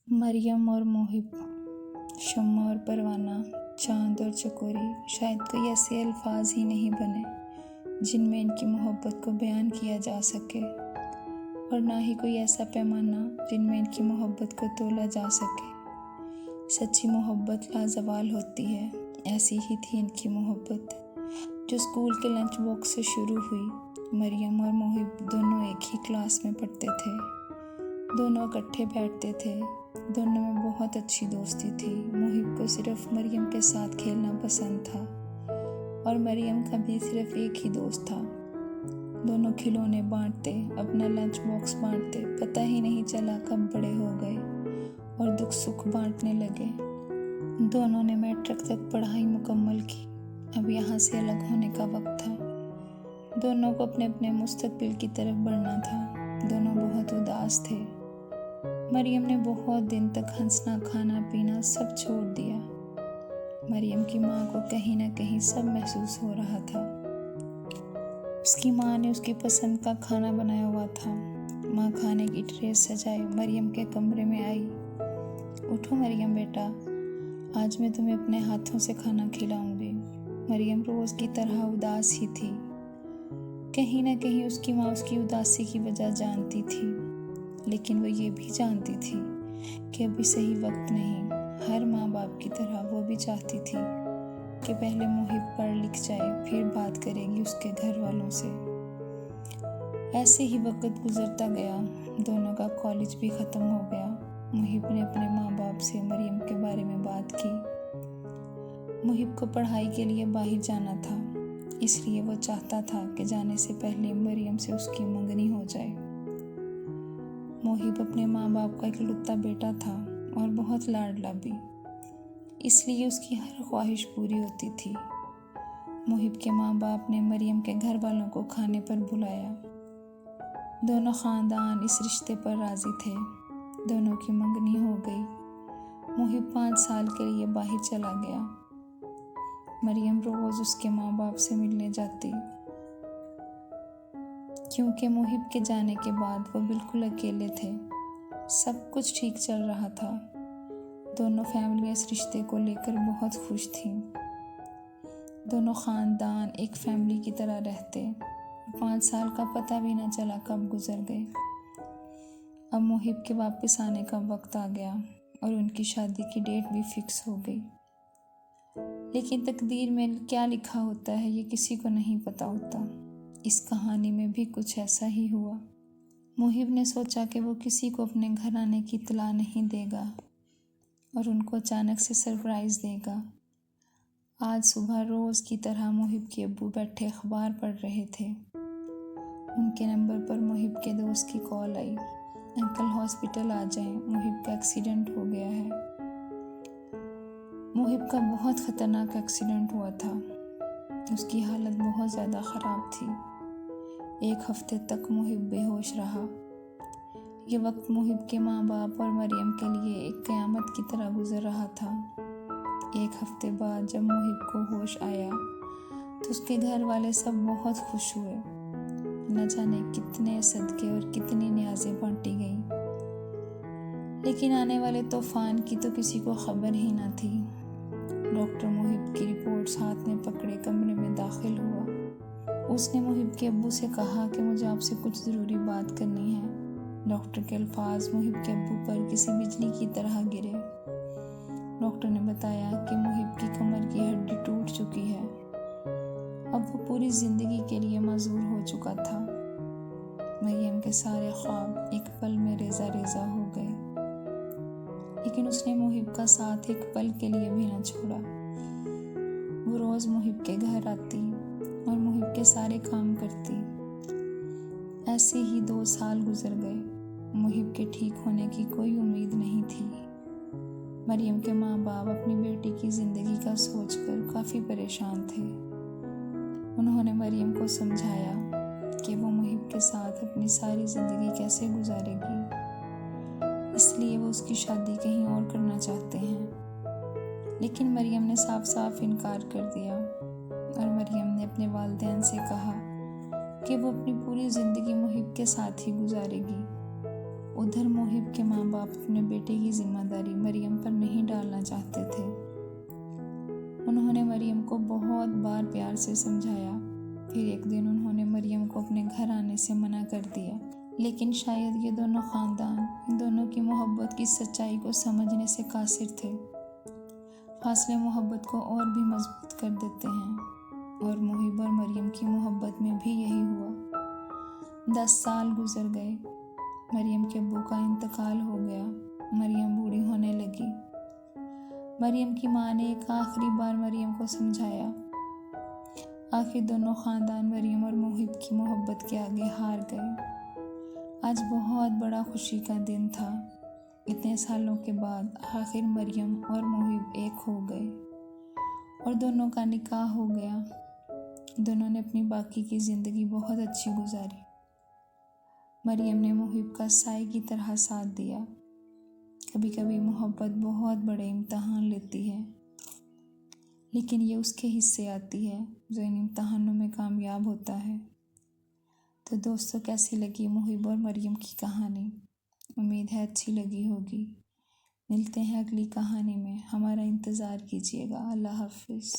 मरियम और मोहिब, शम्मा और परवाना, चांद और चकोरी, शायद कोई ऐसे अल्फाज ही नहीं बने जिनमें इनकी मोहब्बत को बयान किया जा सके, और ना ही कोई ऐसा पैमाना जिनमें इनकी मोहब्बत को तोला जा सके। सच्ची मोहब्बत लाजवाल होती है, ऐसी ही थी इनकी मोहब्बत, जो स्कूल के लंच बॉक्स से शुरू हुई। मरियम और मोहिब दोनों एक ही क्लास में पढ़ते थे, दोनों इकट्ठे बैठते थे, दोनों में बहुत अच्छी दोस्ती थी। मोहिब को सिर्फ मरियम के साथ खेलना पसंद था और मरियम का भी सिर्फ एक ही दोस्त था। दोनों खिलौने बांटते, अपना लंच बॉक्स बांटते, पता ही नहीं चला कब बड़े हो गए और दुख सुख बांटने लगे। दोनों ने मैट्रिक तक पढ़ाई मुकम्मल की, अब यहाँ से अलग होने का वक्त था। दोनों को अपने अपने मुस्तकबिल की तरफ बढ़ना था। दोनों बहुत उदास थे। मरियम ने बहुत दिन तक हंसना, खाना पीना सब छोड़ दिया। मरियम की माँ को कहीं ना कहीं सब महसूस हो रहा था। उसकी माँ ने उसकी पसंद का खाना बनाया हुआ था। माँ खाने की ट्रे सजाए मरियम के कमरे में आई। उठो मरियम बेटा, आज मैं तुम्हें अपने हाथों से खाना खिलाऊंगी। मरियम रोज की तरह उदास ही थी। कहीं ना कहीं उसकी माँ उसकी उदासी की वजह जानती थी, लेकिन वो ये भी जानती थी कि अभी सही वक्त नहीं। हर माँ बाप की तरह वो भी चाहती थी कि पहले मोहिब पढ़ लिख जाए, फिर बात करेगी उसके घर वालों से। ऐसे ही वक्त गुजरता गया। दोनों का कॉलेज भी ख़त्म हो गया। मोहिब ने अपने माँ बाप से मरियम के बारे में बात की। मोहिब को पढ़ाई के लिए बाहर जाना था, इसलिए वो चाहता था कि जाने से पहले मरियम से उसकी मंगनी हो जाए। मोहिब अपने माँ बाप का इकलौता बेटा था और बहुत लाडला भी, इसलिए उसकी हर ख्वाहिश पूरी होती थी। मोहिब के माँ बाप ने मरियम के घर वालों को खाने पर बुलाया। दोनों ख़ानदान इस रिश्ते पर राज़ी थे। दोनों की मंगनी हो गई। मोहिब 5 साल के लिए बाहर चला गया। मरियम रोज़ उसके माँ बाप से मिलने जाती, क्योंकि मोहिब के जाने के बाद वो बिल्कुल अकेले थे। सब कुछ ठीक चल रहा था। दोनों फैमिली इस रिश्ते को लेकर बहुत खुश थीं। दोनों ख़ानदान एक फैमिली की तरह रहते। 5 साल का पता भी न चला कब गुजर गए। अब मोहिब के वापस आने का वक्त आ गया और उनकी शादी की डेट भी फिक्स हो गई। लेकिन तकदीर में क्या लिखा होता है ये किसी को नहीं पता होता। इस कहानी में भी कुछ ऐसा ही हुआ। मोहिब ने सोचा कि वो किसी को अपने घर आने की इत्तला नहीं देगा और उनको अचानक से सरप्राइज़ देगा। आज सुबह रोज़ की तरह मोहिब के अब्बू बैठे अखबार पढ़ रहे थे। उनके नंबर पर मोहिब के दोस्त की कॉल आई। अंकल हॉस्पिटल आ जाएं, मोहिब का एक्सीडेंट हो गया है। मोहिब का बहुत ख़तरनाक एक्सीडेंट हुआ था। उसकी हालत बहुत ज़्यादा ख़राब थी। 1 हफ्ते तक मोहिब बेहोश रहा। ये वक्त मोहिब के माँ बाप और मरियम के लिए एक क़यामत की तरह गुजर रहा था। 1 हफ्ते बाद जब मोहिब को होश आया तो उसके घर वाले सब बहुत खुश हुए। न जाने कितने सदके और कितनी न्याज़ें बांटी गईं, लेकिन आने वाले तूफ़ान की तो किसी को खबर ही न थी। डॉक्टर मोहिब की रिपोर्ट्स हाथ में पकड़े कमरे में दाखिल हुआ। उसने मोहिब के अब्बू से कहा कि मुझे आपसे कुछ ज़रूरी बात करनी है। डॉक्टर के अल्फाज मोहिब के अब्बू पर किसी बिजली की तरह गिरे। डॉक्टर ने बताया कि मोहिब की कमर की हड्डी टूट चुकी है। अब वो पूरी ज़िंदगी के लिए माजूर हो चुका था। मरियम के सारे ख्वाब एक पल में रेजा रेजा हो गए, लेकिन उसने मोहिब का साथ एक पल के लिए भी न छोड़ा। वो रोज़ मोहिब के घर आती और मोहिब के सारे काम करती। ऐसे ही 2 साल गुजर गए। मोहिब के ठीक होने की कोई उम्मीद नहीं थी। मरियम के माँ बाप अपनी बेटी की ज़िंदगी का सोचकर काफ़ी परेशान थे। उन्होंने मरियम को समझाया कि वो मोहिब के साथ अपनी सारी ज़िंदगी कैसे गुजारेगी, इसलिए वो उसकी शादी कहीं और करना चाहते हैं। लेकिन मरियम ने साफ साफ इनकार कर दिया और मरियम ने अपने वालिदैन से कहा कि वो अपनी पूरी ज़िंदगी मोहिब के साथ ही गुजारेगी। उधर मोहिब के माँ बाप अपने बेटे की जिम्मेदारी मरियम पर नहीं डालना चाहते थे। उन्होंने मरियम को बहुत बार प्यार से समझाया। फिर एक दिन उन्होंने मरियम को अपने घर आने से मना कर दिया। लेकिन शायद ये दोनों खानदान इन दोनों की मोहब्बत की सच्चाई को समझने से कासिर थे। फासले मोहब्बत को और भी मजबूत कर देते हैं, और मोहिब और मरियम की मोहब्बत में भी यही हुआ। 10 साल गुजर गए। मरियम के अब्बू का इंतकाल हो गया। मरियम बूढ़ी होने लगी। मरियम की माँ ने एक आखिरी बार मरियम को समझाया। आखिर दोनों खानदान मरियम और मोहिब की मोहब्बत के आगे हार गए। आज बहुत बड़ा खुशी का दिन था। इतने सालों के बाद आखिर मरियम और मोहिब एक हो गए और दोनों का निकाह हो गया। दोनों ने अपनी बाकी की ज़िंदगी बहुत अच्छी गुजारी। मरियम ने मोहिब का साए की तरह साथ दिया। कभी कभी मोहब्बत बहुत बड़े इम्तहान लेती है, लेकिन ये उसके हिस्से आती है जो इन इम्तहानों में कामयाब होता है। तो दोस्तों, कैसी लगी मोहिब और मरियम की कहानी? उम्मीद है अच्छी लगी होगी। मिलते हैं अगली कहानी में। हमारा इंतज़ार कीजिएगा। अल्लाह हाफिज़।